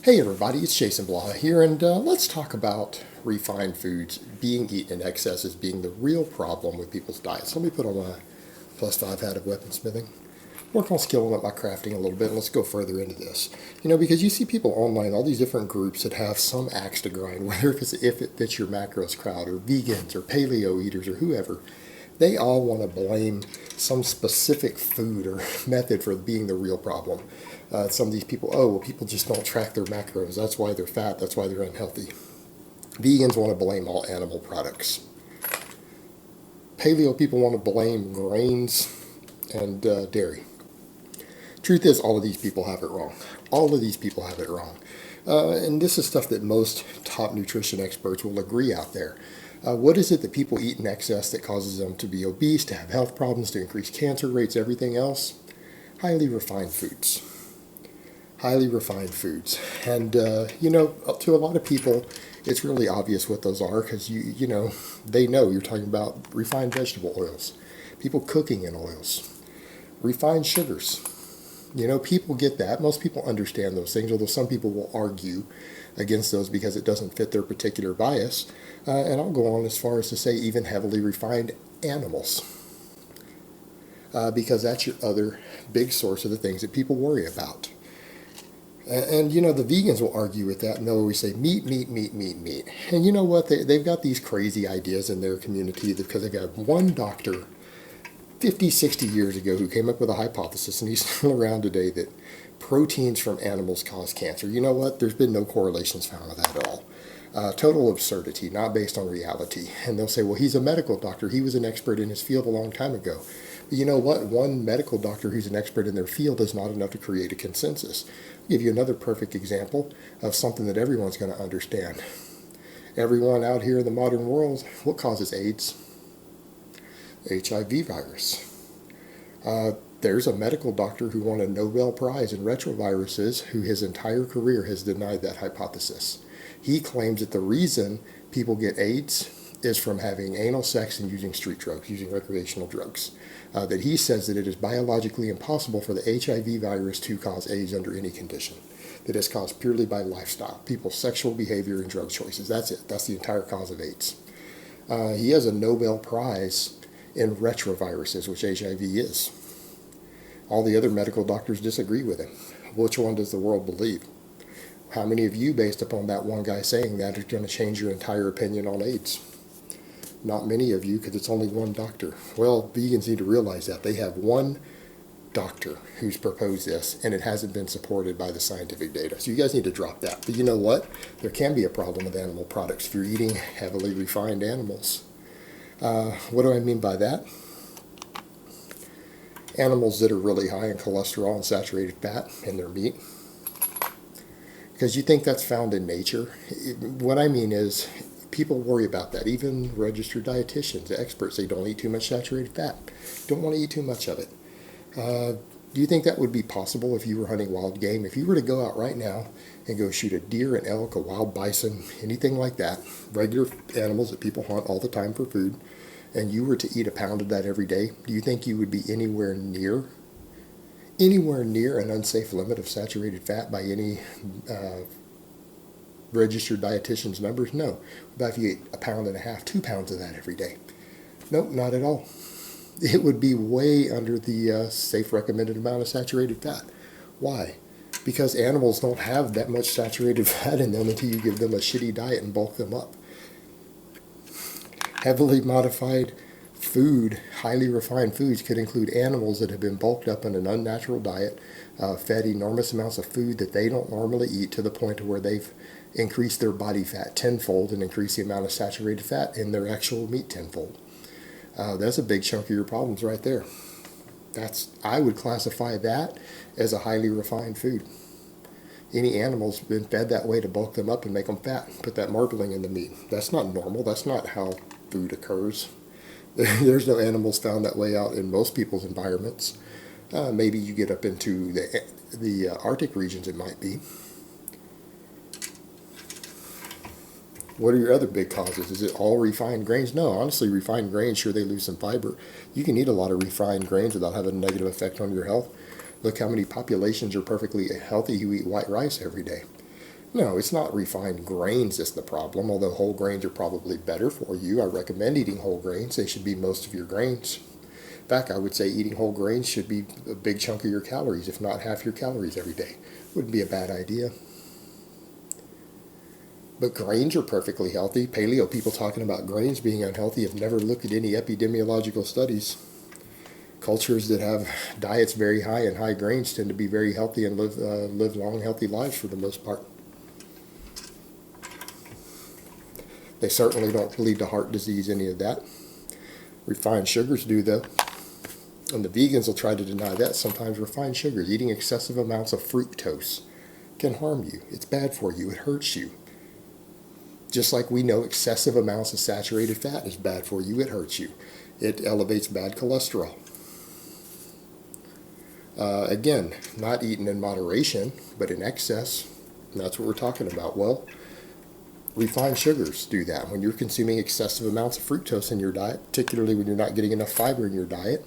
Hey everybody, it's Jason Blah here, and let's talk about refined foods being eaten in excess as being the real problem with people's diets. Let me put on my +5 hat of weaponsmithing, work on skilling up my crafting a little bit, and let's go further into this. Because you see people online, all these different groups that have some axe to grind, whether if it fits your macros crowd, or vegans, or paleo eaters, or whoever. They all want to blame some specific food or method for being the real problem. Some of these people, people just don't track their macros. That's why they're fat. That's why they're unhealthy. Vegans want to blame all animal products. Paleo people want to blame grains and dairy. Truth is, all of these people have it wrong. All of these people have it wrong. And this is stuff that most top nutrition experts will agree out there. What is it that people eat in excess that causes them to be obese, to have health problems, to increase cancer rates, everything else? Highly refined foods. Highly refined foods. And, to a lot of people, it's really obvious what those are because, they know you're talking about refined vegetable oils, people cooking in oils, refined sugars. People get that. Most people understand those things, although some people will argue against those because it doesn't fit their particular bias. And I'll go on as far as to say even heavily refined animals, because that's your other big source of the things that people worry about. And the vegans will argue with that, and they'll always say meat, meat, meat, meat, meat. And you know what? They've got these crazy ideas in their community because they've got one doctor 50, 60 years ago who came up with a hypothesis, and he's still around today, that proteins from animals cause cancer. You know what? There's been no correlations found with that at all. Total absurdity, not based on reality. And they'll say, well, he's a medical doctor. He was an expert in his field a long time ago. But you know what? One medical doctor who's an expert in their field is not enough to create a consensus. I'll give you another perfect example of something that everyone's going to understand. Everyone out here in the modern world, what causes AIDS? HIV virus. There's a medical doctor who won a Nobel Prize in retroviruses who his entire career has denied that hypothesis. He claims that the reason people get AIDS is from having anal sex and using street drugs, using recreational drugs. That he says that it is biologically impossible for the HIV virus to cause AIDS under any condition. That it's caused purely by lifestyle, people's sexual behavior and drug choices. That's it. That's the entire cause of AIDS. He has a Nobel Prize in retroviruses, which HIV is. All the other medical doctors disagree with him. Which one does the world believe? How many of you, based upon that one guy saying that, are going to change your entire opinion on AIDS? Not many of you, because it's only one doctor. Well, vegans need to realize that. They have one doctor who's proposed this, and it hasn't been supported by the scientific data. So you guys need to drop that. But you know what? There can be a problem with animal products if you're eating heavily refined animals. What do I mean by that? Animals that are really high in cholesterol and saturated fat in their meat. Because you think that's found in nature. What I mean is, people worry about that. Even registered dietitians, experts, they don't eat too much saturated fat. Don't want to eat too much of it. Do you think that would be possible if you were hunting wild game? If you were to go out right now and go shoot a deer, an elk, a wild bison, anything like that, regular animals that people hunt all the time for food, and you were to eat a pound of that every day, do you think you would be anywhere near an unsafe limit of saturated fat by any registered dietitian's numbers? No. What about if you ate a pound and a half, 2 pounds of that every day? Nope, not at all. It would be way under the safe recommended amount of saturated fat. Why? Because animals don't have that much saturated fat in them until you give them a shitty diet and bulk them up. Heavily modified food, highly refined foods could include animals that have been bulked up in an unnatural diet, fed enormous amounts of food that they don't normally eat to the point to where they've increased their body fat tenfold and increased the amount of saturated fat in their actual meat tenfold. That's a big chunk of your problems right there. I would classify that as a highly refined food. Any animal's been fed that way to bulk them up and make them fat, put that marbling in the meat. That's not normal. That's not how food occurs. There's no animals found that way out in most people's environments. Maybe you get up into the Arctic regions, it might be. What are your other big causes? Is it all refined grains? No, honestly, refined grains, sure, they lose some fiber. You can eat a lot of refined grains without having a negative effect on your health. Look how many populations are perfectly healthy who eat white rice every day. No, it's not refined grains that's the problem, although whole grains are probably better for you. I recommend eating whole grains. They should be most of your grains. In fact, I would say eating whole grains should be a big chunk of your calories, if not half your calories every day. Wouldn't be a bad idea. But grains are perfectly healthy. Paleo people talking about grains being unhealthy have never looked at any epidemiological studies. Cultures that have diets very high in high grains tend to be very healthy and live long, healthy lives for the most part. They certainly don't lead to heart disease, any of that. Refined sugars do, though. And the vegans will try to deny that. Sometimes refined sugars, eating excessive amounts of fructose, can harm you. It's bad for you. It hurts you. Just like we know excessive amounts of saturated fat is bad for you, it hurts you. It elevates bad cholesterol. Again, not eaten in moderation, but in excess. And that's what we're talking about. Well, refined sugars do that. When you're consuming excessive amounts of fructose in your diet, particularly when you're not getting enough fiber in your diet,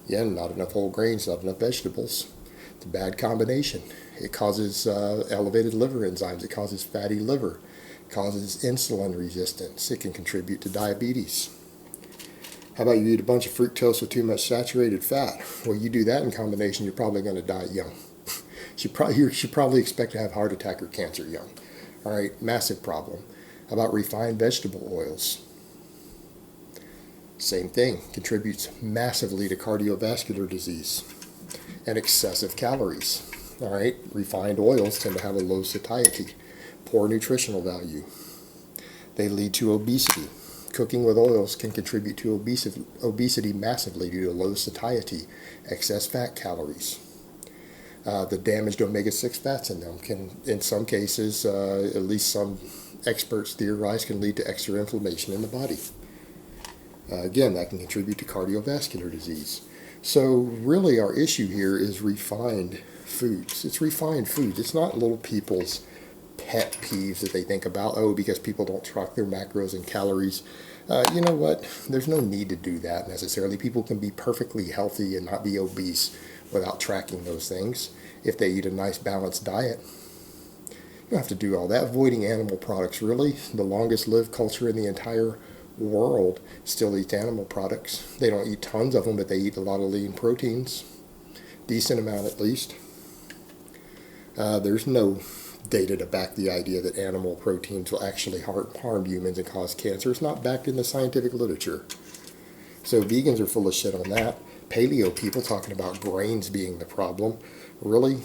again, not enough whole grains, not enough vegetables, it's a bad combination. It causes elevated liver enzymes. It causes fatty liver. It causes insulin resistance. It can contribute to diabetes. How about you eat a bunch of fructose with too much saturated fat? Well, you do that in combination, you're probably going to die young. You should probably expect to have heart attack or cancer young. All right, massive problem. How about refined vegetable oils? Same thing, contributes massively to cardiovascular disease and excessive calories. All right, refined oils tend to have a low satiety, poor nutritional value. They lead to obesity. Cooking with oils can contribute to obesity massively due to low satiety, excess fat calories. The damaged omega-6 fats in them can, in some cases, at least some experts theorize, can lead to extra inflammation in the body. Again, that can contribute to cardiovascular disease. So really our issue here is refined foods. It's refined foods. It's not little people's pet peeves that they think about, oh, because people don't track their macros and calories. You know what? There's no need to do that necessarily. People can be perfectly healthy and not be obese without tracking those things if they eat a nice balanced diet. You don't have to do all that. Avoiding animal products, really. The longest lived culture in the entire world still eats animal products. They don't eat tons of them, but they eat a lot of lean proteins. Decent amount at least. There's no data to back the idea that animal proteins will actually harm humans and cause cancer. It's not backed in the scientific literature. So vegans are full of shit on that. Paleo people talking about grains being the problem. Really?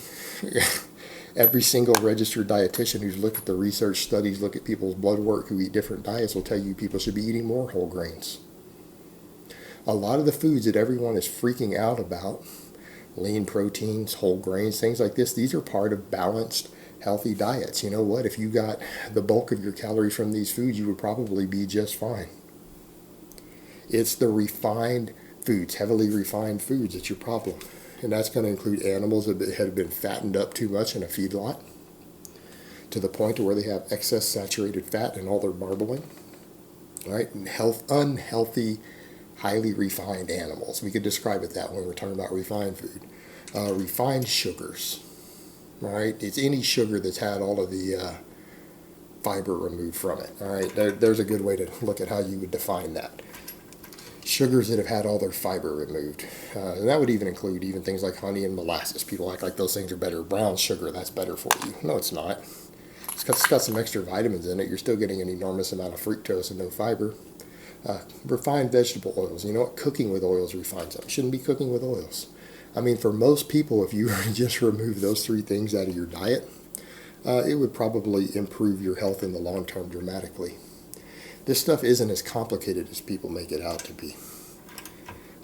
Every single registered dietitian who's looked at the research studies, look at people's blood work who eat different diets will tell you people should be eating more whole grains. A lot of the foods that everyone is freaking out about, lean proteins, whole grains, things like this, these are part of balanced, healthy diets. You know what? If you got the bulk of your calories from these foods, you would probably be just fine. It's the refined foods, heavily refined foods, that's your problem. And that's going to include animals that have been fattened up too much in a feedlot to the point where they have excess saturated fat in all their marbling. Right? And unhealthy, highly refined animals. We could describe it that way when we're talking about refined food. Refined sugars. Right? It's any sugar that's had all of the fiber removed from it. All right? There's a good way to look at how you would define that. Sugars that have had all their fiber removed. And that would even include even things like honey and molasses. People act like those things are better. Brown sugar, that's better for you. No, it's not. It's got some extra vitamins in it. You're still getting an enormous amount of fructose and no fiber. Refined vegetable oils. You know what? Cooking with oils refines them. Shouldn't be cooking with oils. I mean, for most people, if you were to just remove those three things out of your diet, it would probably improve your health in the long term dramatically. This stuff isn't as complicated as people make it out to be.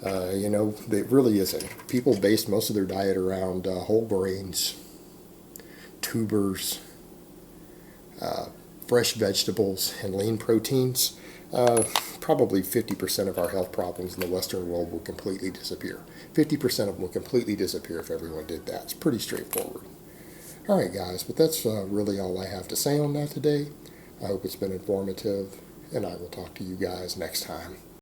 It really isn't. People base most of their diet around whole grains, tubers, fresh vegetables, and lean proteins. Probably 50% of our health problems in the Western world will completely disappear. 50% of them will completely disappear if everyone did that. It's pretty straightforward. All right, guys, but that's really all I have to say on that today. I hope it's been informative, and I will talk to you guys next time.